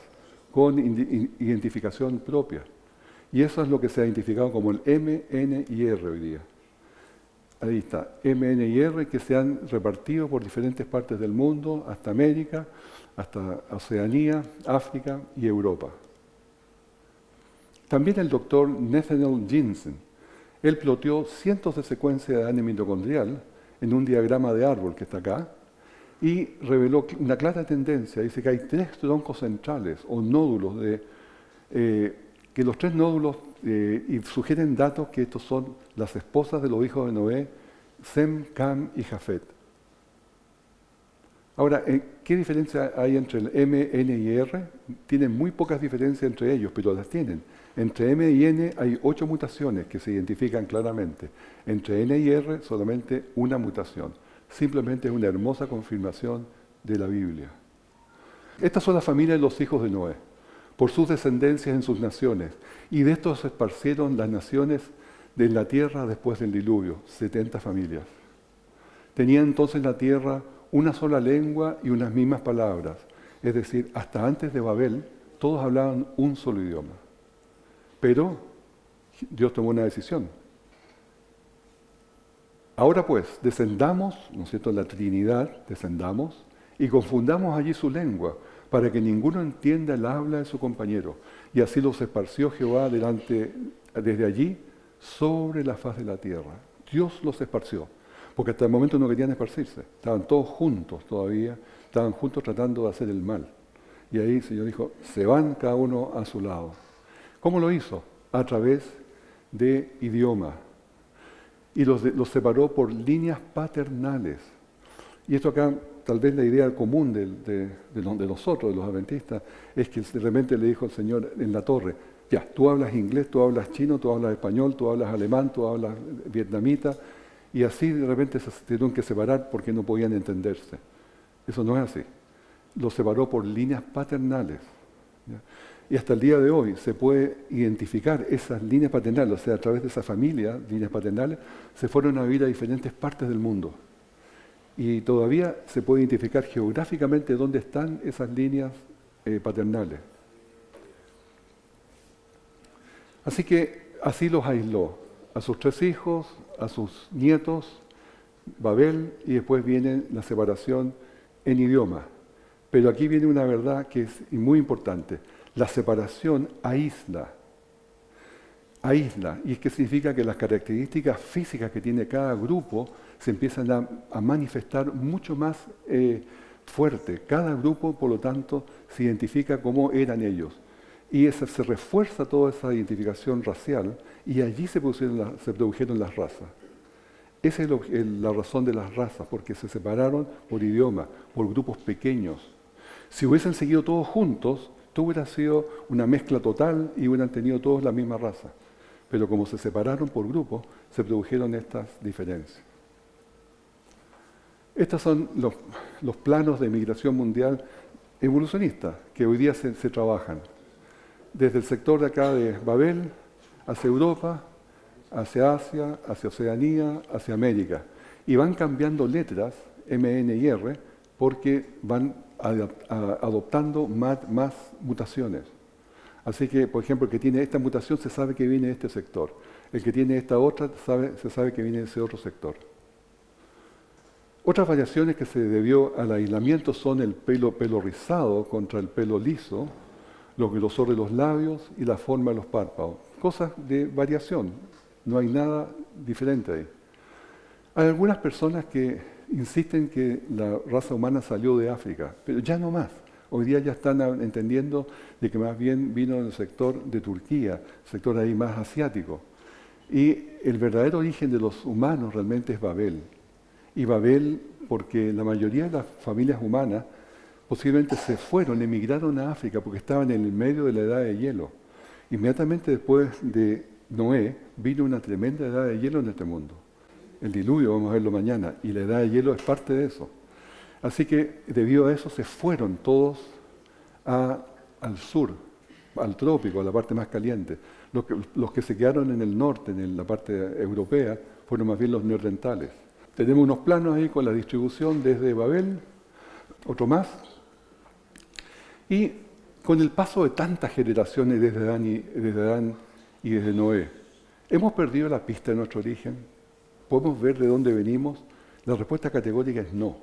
con identificación propia. Y eso es lo que se ha identificado como el M, N y R hoy día. Ahí está, M, N y R, que se han repartido por diferentes partes del mundo, hasta América, hasta Oceanía, África y Europa. También el doctor Nathaniel Jensen, él ploteó cientos de secuencias de ADN mitocondrial en un diagrama de árbol que está acá y reveló una clara tendencia. Dice que hay 3 troncos centrales o nódulos, que los 3 nódulos y sugieren datos que estos son las esposas de los hijos de Noé, Sem, Cam y Jafet. Ahora, ¿qué diferencia hay entre el M, N y R? Tienen muy pocas diferencias entre ellos, pero las tienen. Entre M y N hay 8 mutaciones que se identifican claramente. Entre N y R solamente una mutación. Simplemente es una hermosa confirmación de la Biblia. Estas son las familias de los hijos de Noé, por sus descendencias en sus naciones. Y de estos se esparcieron las naciones de la tierra después del diluvio, 70 familias. Tenía entonces la tierra una sola lengua y unas mismas palabras. Es decir, hasta antes de Babel, todos hablaban un solo idioma. Pero Dios tomó una decisión. Ahora pues, descendamos, ¿no es cierto?, la Trinidad, descendamos, y confundamos allí su lengua, para que ninguno entienda el habla de su compañero. Y así los esparció Jehová desde allí sobre la faz de la tierra. Dios los esparció, porque hasta el momento no querían esparcirse. Estaban todos juntos todavía, estaban juntos tratando de hacer el mal. Y ahí el Señor dijo, se van cada uno a su lado. ¿Cómo lo hizo? A través de idioma. Y los separó por líneas paternales. Y esto acá, tal vez la idea común de nosotros, de los adventistas, es que de repente le dijo el Señor en la torre, ya, tú hablas inglés, tú hablas chino, tú hablas español, tú hablas alemán, tú hablas vietnamita, y así de repente se tuvieron que separar porque no podían entenderse. Eso no es así. Los separó por líneas paternales. ¿Ya? Y hasta el día de hoy se puede identificar esas líneas paternales, o sea, a través de esa familia, líneas paternales, se fueron a vivir a diferentes partes del mundo. Y todavía se puede identificar geográficamente dónde están esas líneas paternales. Así que así los aisló, a sus 3 hijos, a sus nietos, Babel, y después viene la separación en idioma. Pero aquí viene una verdad que es muy importante. La separación aísla, y es que significa que las características físicas que tiene cada grupo se empiezan a manifestar mucho más fuerte. Cada grupo, por lo tanto, se identifica cómo eran ellos. Y se refuerza toda esa identificación racial y allí se produjeron las razas. Esa es la razón de las razas, porque se separaron por idioma, por grupos pequeños. Si hubiesen seguido todos juntos, todo hubiera sido una mezcla total y hubieran tenido todos la misma raza. Pero como se separaron por grupos, se produjeron estas diferencias. Estos son los planos de migración mundial evolucionista que hoy día se trabajan. Desde el sector de acá de Babel, hacia Europa, hacia Asia, hacia Oceanía, hacia América. Y van cambiando letras, M, N y R, porque van adoptando más mutaciones. Así que, por ejemplo, el que tiene esta mutación se sabe que viene de este sector. El que tiene esta otra se sabe que viene de ese otro sector. Otras variaciones que se debió al aislamiento son el pelo rizado contra el pelo liso, los grosor de los labios y la forma de los párpados. Cosas de variación, no hay nada diferente ahí. Hay algunas personas que insisten que la raza humana salió de África, pero ya no más. Hoy día ya están entendiendo de que más bien vino del sector de Turquía, sector ahí más asiático. Y el verdadero origen de los humanos realmente es Babel. Y Babel, porque la mayoría de las familias humanas posiblemente se fueron, emigraron a África porque estaban en el medio de la edad de hielo. Inmediatamente después de Noé vino una tremenda edad de hielo en este mundo. El diluvio, vamos a verlo mañana, y la edad de hielo es parte de eso. Así que debido a eso se fueron todos al sur, al trópico, a la parte más caliente. Los que se quedaron en el norte, en la parte europea, fueron más bien los neandertales. Tenemos unos planos ahí con la distribución desde Babel, otro más, y con el paso de tantas generaciones desde Adán y desde Noé, ¿hemos perdido la pista de nuestro origen? ¿Podemos ver de dónde venimos? La respuesta categórica es no,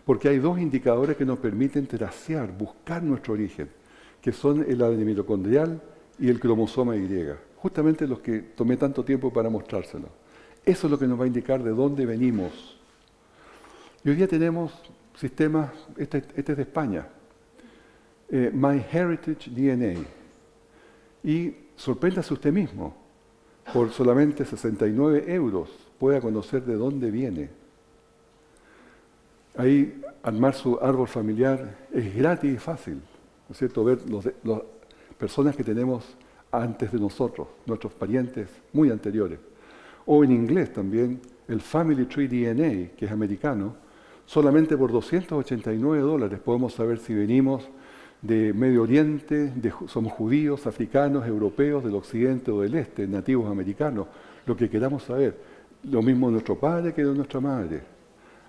porque hay dos indicadores que nos permiten tracear, buscar nuestro origen, que son el ADN mitocondrial y el cromosoma Y, justamente los que tomé tanto tiempo para mostrárselos. Eso es lo que nos va a indicar de dónde venimos. Y hoy día tenemos sistemas, este es de España, MyHeritage DNA. Y sorpréndase usted mismo, por solamente 69 euros pueda conocer de dónde viene. Ahí armar su árbol familiar es gratis y fácil, ¿no es cierto? Ver las personas que tenemos antes de nosotros, nuestros parientes muy anteriores. O en inglés también, el Family Tree DNA, que es americano, solamente por $289 podemos saber si venimos de Medio Oriente, somos judíos, africanos, europeos, del occidente o del este, nativos americanos, lo que queramos saber. Lo mismo de nuestro padre que de nuestra madre.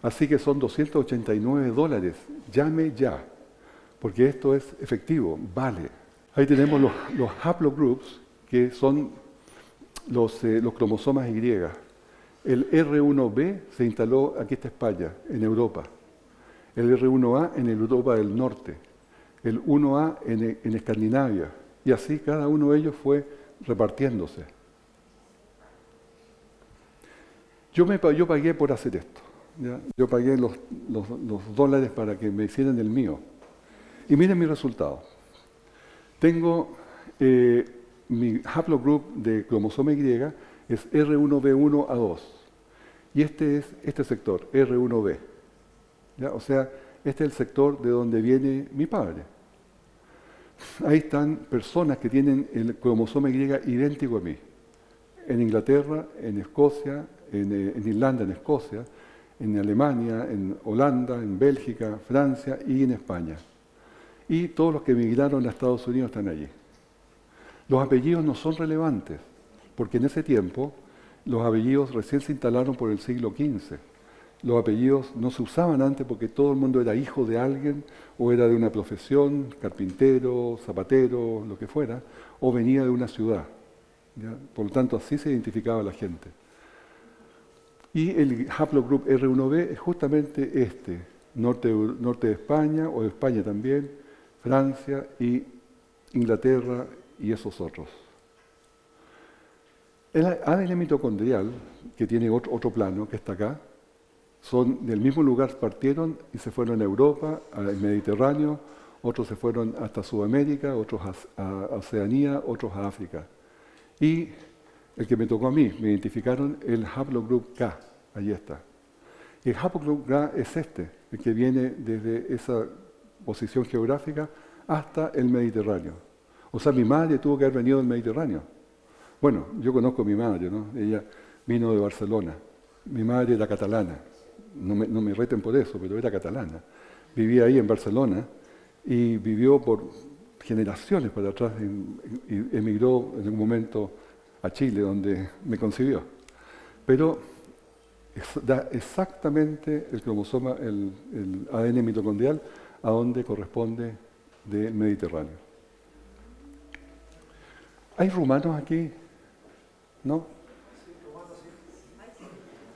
Así que son $289. Llame ya, porque esto es efectivo, vale. Ahí tenemos los haplogroups, que son los cromosomas Y. El R1b se instaló, aquí está España, en Europa. El R1a en Europa del Norte. El 1a en Escandinavia. Y así cada uno de ellos fue repartiéndose. Yo pagué por hacer esto. ¿Ya? Yo pagué los dólares para que me hicieran el mío. Y miren mi resultado. Tengo mi haplogroup de cromosoma Y es R1b1a2. Y este es este sector, R1b. ¿Ya? O sea, este es el sector de donde viene mi padre. Ahí están personas que tienen el cromosoma Y idéntico a mí. En Inglaterra, en Escocia, en Irlanda, en Escocia, en Alemania, en Holanda, en Bélgica, Francia y en España. Y todos los que emigraron a Estados Unidos están allí. Los apellidos no son relevantes, porque en ese tiempo los apellidos recién se instalaron por el siglo XV. Los apellidos no se usaban antes porque todo el mundo era hijo de alguien o era de una profesión, carpintero, zapatero, lo que fuera, o venía de una ciudad. ¿Ya? Por lo tanto, así se identificaba la gente. Y el haplogroup R1b es justamente este, norte de España, o de España también, Francia y Inglaterra y esos otros. El ADN mitocondrial, que tiene otro plano, que está acá, son del mismo lugar, partieron y se fueron a Europa, al Mediterráneo, otros se fueron hasta Sudamérica, otros a Oceanía, otros a África. Y el que me tocó a mí, me identificaron el haplogroup K, ahí está. Y el haplogroup K es este, el que viene desde esa posición geográfica hasta el Mediterráneo. O sea, mi madre tuvo que haber venido del Mediterráneo. Bueno, yo conozco a mi madre, ¿no? Ella vino de Barcelona. Mi madre era catalana. No me reten por eso, pero era catalana. Vivía ahí en Barcelona y vivió por generaciones para atrás y emigró en un momento a Chile, donde me concibió. Pero da exactamente el cromosoma, el ADN mitocondrial, a donde corresponde del Mediterráneo. ¿Hay rumanos aquí? ¿No?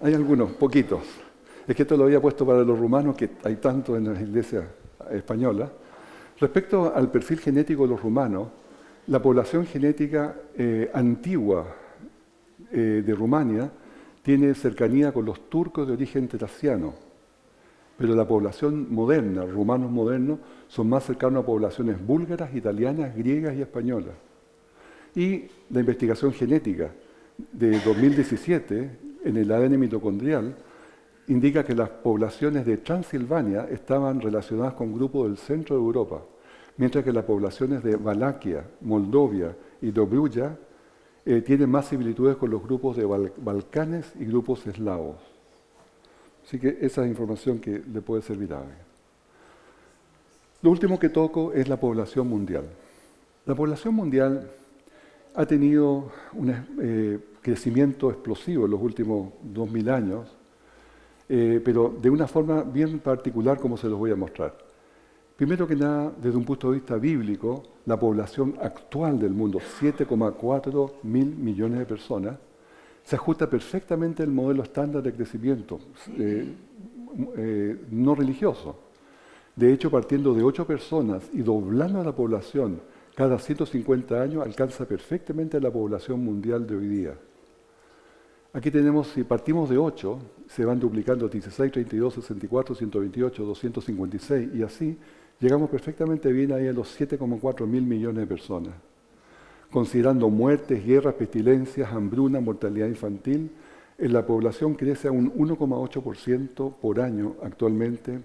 Hay algunos, poquitos. Es que esto lo había puesto para los rumanos, que hay tanto en las iglesias españolas. Respecto al perfil genético de los rumanos, la población genética antigua de Rumania tiene cercanía con los turcos de origen traciano, pero la población moderna, rumanos modernos, son más cercanos a poblaciones búlgaras, italianas, griegas y españolas. Y la investigación genética de 2017 en el ADN mitocondrial indica que las poblaciones de Transilvania estaban relacionadas con grupos del centro de Europa, mientras que las poblaciones de Valaquia, Moldovia y Dobruja tienen más similitudes con los grupos de Balcanes y grupos eslavos. Así que esa es información que le puede servir a alguien. Lo último que toco es la población mundial. La población mundial ha tenido un crecimiento explosivo en los últimos 2000 años, pero de una forma bien particular como se los voy a mostrar. Primero que nada, desde un punto de vista bíblico, la población actual del mundo, 7,4 mil millones de personas, se ajusta perfectamente al modelo estándar de crecimiento no religioso. De hecho, partiendo de 8 personas y doblando la población cada 150 años, alcanza perfectamente la población mundial de hoy día. Aquí tenemos, si partimos de 8, se van duplicando 16, 32, 64, 128, 256 y así llegamos perfectamente bien ahí a los 7,4 mil millones de personas. Considerando muertes, guerras, pestilencias, hambruna, mortalidad infantil, la población crece a un 1,8% por año actualmente,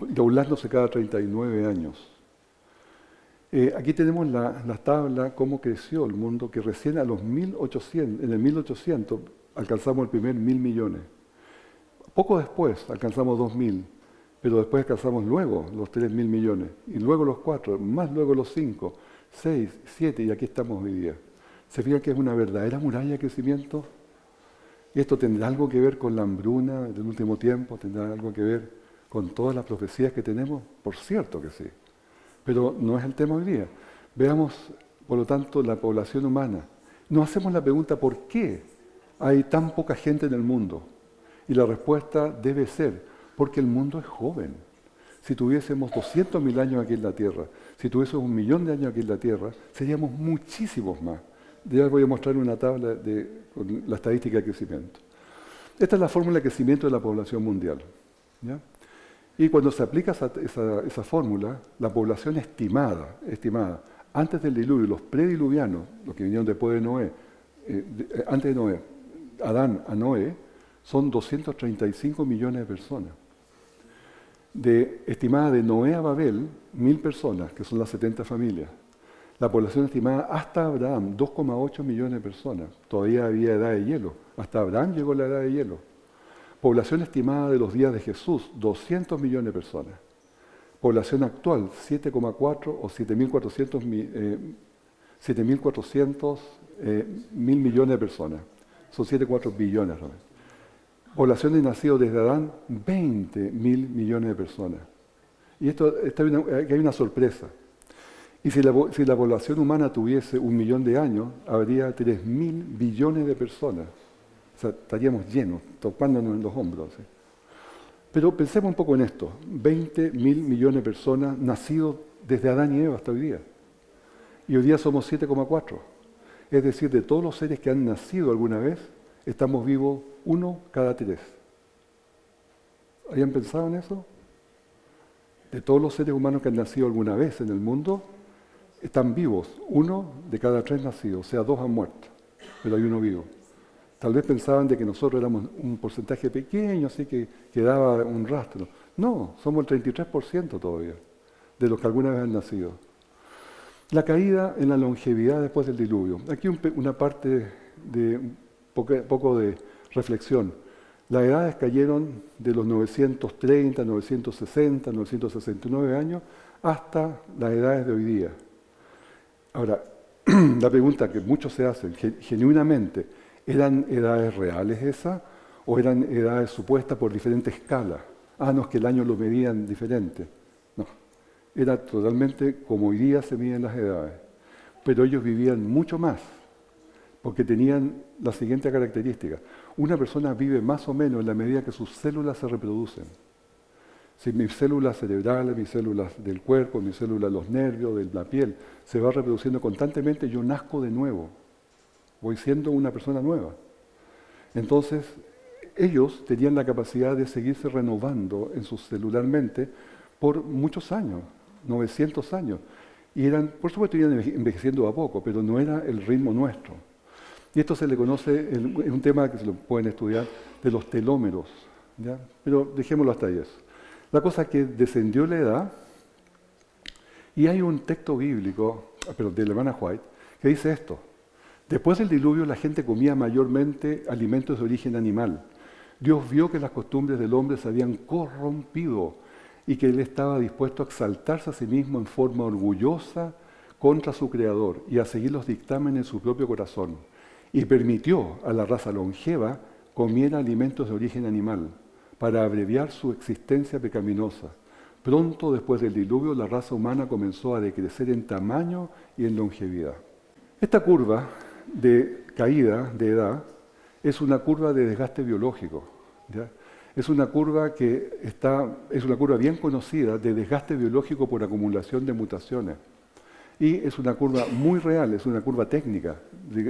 doblándose cada 39 años. Aquí tenemos la tabla, cómo creció el mundo, que recién en el 1800 alcanzamos el primer 1.000 millones. Poco después alcanzamos 2.000, pero después alcanzamos luego los 3.000 millones, y luego los 4, más luego los 5, 6, 7, y aquí estamos hoy día. ¿Se fijan que es una verdadera muralla de crecimiento? ¿Y esto tendrá algo que ver con la hambruna del último tiempo? ¿Tendrá algo que ver con todas las profecías que tenemos? Por cierto que sí. Pero no es el tema hoy día. Veamos, por lo tanto, la población humana. Nos hacemos la pregunta, ¿por qué hay tan poca gente en el mundo? Y la respuesta debe ser, porque el mundo es joven. Si tuviésemos 200.000 años aquí en la Tierra, si tuviésemos 1 millón de años aquí en la Tierra, seríamos muchísimos más. Ya les voy a mostrar una tabla con la estadística de crecimiento. Esta es la fórmula de crecimiento de la población mundial, ¿ya? Y cuando se aplica esa fórmula, la población estimada, antes del diluvio, los prediluvianos, los que vinieron después de Noé, antes de Noé, Adán a Noé, son 235 millones de personas. Estimada de Noé a Babel, 1.000 personas, que son las 70 familias. La población estimada hasta Abraham, 2,8 millones de personas. Todavía había edad de hielo. Hasta Abraham llegó la edad de hielo. Población estimada de los días de Jesús, 200 millones de personas. Población actual, 7,4 o 7.400 mil millones de personas. Son 7,4 billones. ¿No? Población de nacidos desde Adán, 20.000 millones de personas. Y aquí hay una sorpresa. Y si la población humana tuviese 1 millón de años, habría 3.000 billones de personas. O sea, estaríamos llenos, topándonos en los hombros. ¿Sí? Pero pensemos un poco en esto. 20.000 millones de personas nacidos desde Adán y Eva hasta hoy día. Y hoy día somos 7,4. Es decir, de todos los seres que han nacido alguna vez, estamos vivos 1 cada 3. ¿Habían pensado en eso? De todos los seres humanos que han nacido alguna vez en el mundo, están vivos 1 de cada 3 nacidos, o sea, 2 han muerto, pero hay 1 vivo. Tal vez pensaban de que nosotros éramos un porcentaje pequeño, así que quedaba un rastro. No, somos el 33% todavía, de los que alguna vez han nacido. La caída en la longevidad después del diluvio. Aquí una parte de un poco de reflexión. Las edades cayeron de los 930, 960, 969 años hasta las edades de hoy día. Ahora, la pregunta que muchos se hacen, genuinamente, ¿eran edades reales esas o eran edades supuestas por diferentes escalas? No, es que el año lo medían diferente. No, era totalmente como hoy día se miden las edades. Pero ellos vivían mucho más, porque tenían la siguiente característica. Una persona vive más o menos en la medida que sus células se reproducen. Si mis células cerebrales, mis células del cuerpo, mis células de los nervios, de la piel, se va reproduciendo constantemente, yo nazco de nuevo. Voy siendo una persona nueva. Entonces, ellos tenían la capacidad de seguirse renovando celularmente por muchos años, 900 años. Y por supuesto, iban envejeciendo a poco, pero no era el ritmo nuestro. Y esto se le conoce, es un tema que se lo pueden estudiar, de los telómeros, ¿ya? Pero dejémoslo hasta ahí eso. La cosa es que descendió la edad, y hay un texto bíblico, pero de la hermana White, que dice esto: después del diluvio la gente comía mayormente alimentos de origen animal. Dios vio que las costumbres del hombre se habían corrompido y que él estaba dispuesto a exaltarse a sí mismo en forma orgullosa contra su Creador y a seguir los dictámenes de su propio corazón. Y permitió a la raza longeva comiera alimentos de origen animal para abreviar su existencia pecaminosa. Pronto después del diluvio la raza humana comenzó a decrecer en tamaño y en longevidad. Esta curva de caída de edad es una curva de desgaste biológico, ¿ya? Es una curva es una curva bien conocida de desgaste biológico por acumulación de mutaciones. Y es una curva muy real, es una curva técnica,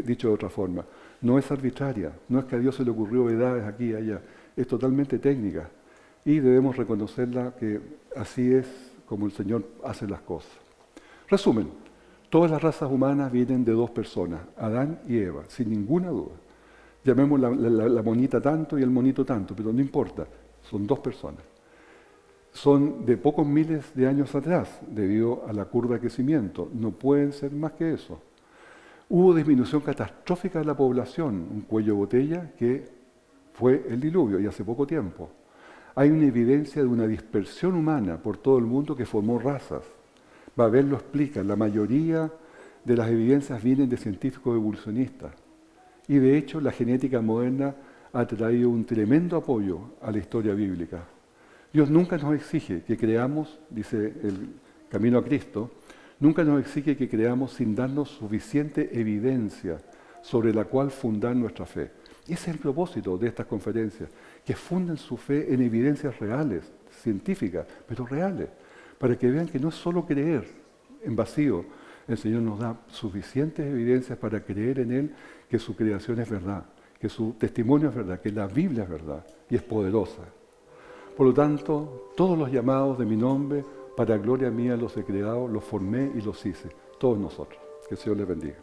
dicho de otra forma. No es arbitraria, no es que a Dios se le ocurrió edades aquí y allá, es totalmente técnica. Y debemos reconocerla que así es como el Señor hace las cosas. Resumen, todas las razas humanas vienen de dos personas, Adán y Eva, sin ninguna duda. Llamemos la monita tanto y el monito tanto, pero no importa, son dos personas. Son de pocos miles de años atrás, debido a la curva de crecimiento. No pueden ser más que eso. Hubo disminución catastrófica de la población, un cuello de botella que fue el diluvio, y hace poco tiempo. Hay una evidencia de una dispersión humana por todo el mundo que formó razas. Babel lo explica, la mayoría de las evidencias vienen de científicos evolucionistas. Y de hecho la genética moderna ha traído un tremendo apoyo a la historia bíblica. Dios nunca nos exige que creamos, dice el Camino a Cristo, nunca nos exige que creamos sin darnos suficiente evidencia sobre la cual fundar nuestra fe. Ese es el propósito de estas conferencias, que funden su fe en evidencias reales, científicas, pero reales, para que vean que no es solo creer en vacío. El Señor nos da suficientes evidencias para creer en Él, que su creación es verdad, que su testimonio es verdad, que la Biblia es verdad y es poderosa. Por lo tanto, todos los llamados de mi nombre, para gloria mía los he creado, los formé y los hice. Todos nosotros. Que el Señor les bendiga.